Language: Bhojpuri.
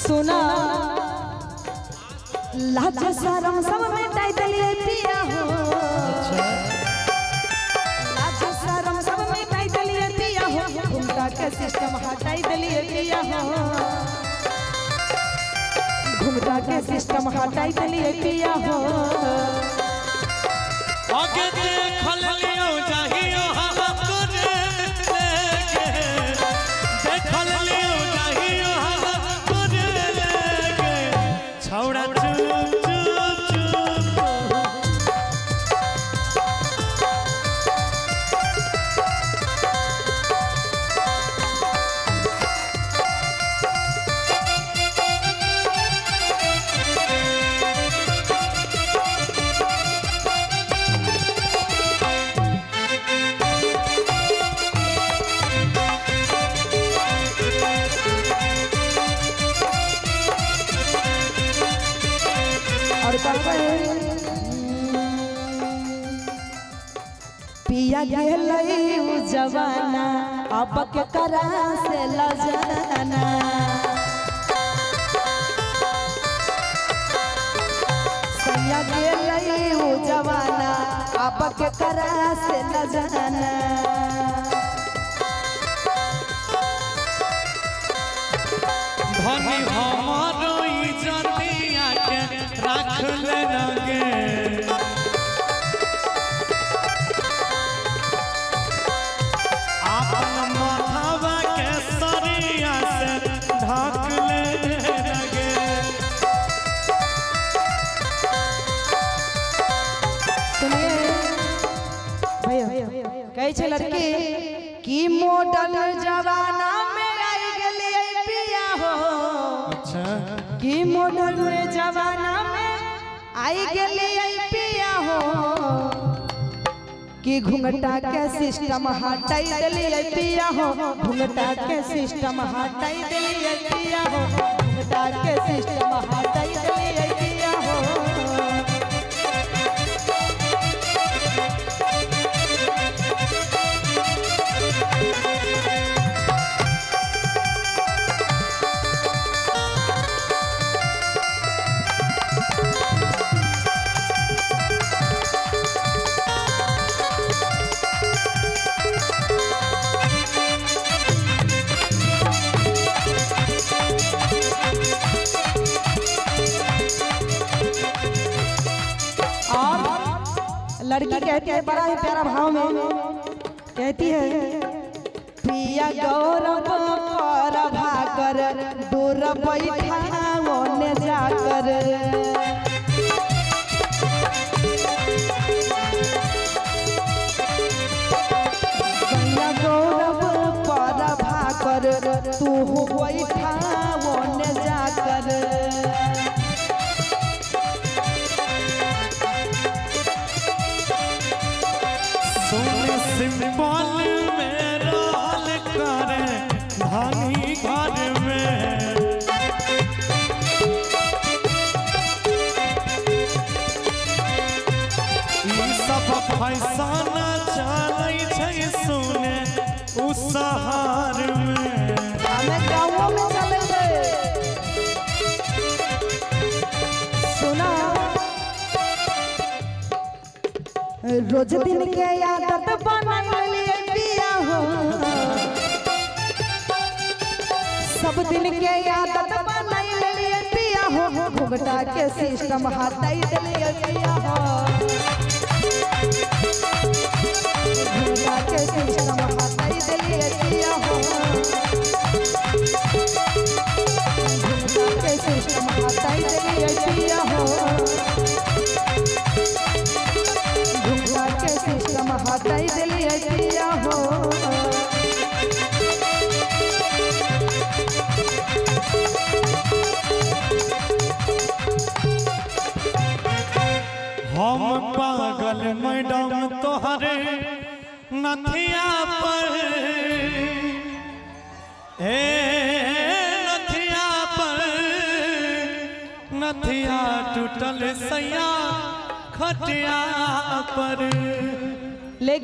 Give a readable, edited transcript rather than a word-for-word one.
सुना लाज शरम सब मिटाई दिलिए पिया हो। लाज शरम सब मिटाई दिलिए पिया हो। घुमटा के सिस्टम हटाई दिलिए पिया हो। घुमटा के सिस्टम हटाई दिलिए पिया हो। आगे देखल लियो जाहियो हम करे लेके देखल लियो जाहियो हम करे लेके छौड़ा चुप चुप चुप पिया गेलई उ जवाना अब के करा से लजाना। सैया गेलई उ जवाना अब के करा से लजाना। धनी हमारो इज्जतिया के रख ले लगे अपन माथावा के सरिया से ढक ले लगे। सुनिए भैया कहे छे लड़की की मॉडल जवाना में आई गेले पिया हो। अच्छा की मॉडल में जवाना में आई गेले पिया हो। कि घुंघटा के सिस्टम हटाई दिलिए पिया हो। घुंघटा के सिस्टम हटाई दिलिए पिया हो। घुंघटा के सिस्टम हटाई दिलिए पिया हो। लड़की कहती है बड़ा ही प्यारा भाव में कहती है पिया गौरव पर भाकर दूर बैठा ओने जाकर। पिया गौरव पर भाकर तू बैठा ओने जाकर। सिंपल में रोल करे धानी घर में सब फैशन चलै छै सुने उस शहर में हमें गाँवों में चले गए। सुना रोज दिन के आदत बना लिए पिया हो। सब दिन के आदत बना लिए पिया हो। घुंघटा के सिस्टम हटाई दिलिए पिया हो। घुंघटा के सिस्टम हटाई दिलिए पिया हो। घुंघटा के सिस्टम हटाई दिलिए पिया हो। घुंघटा के सिस्टम हटाई दिलिए पिया हो। हम पागल मैडम तोहरे नथिया पर नथिया पर नथिया टूटल सैया खटिया पर।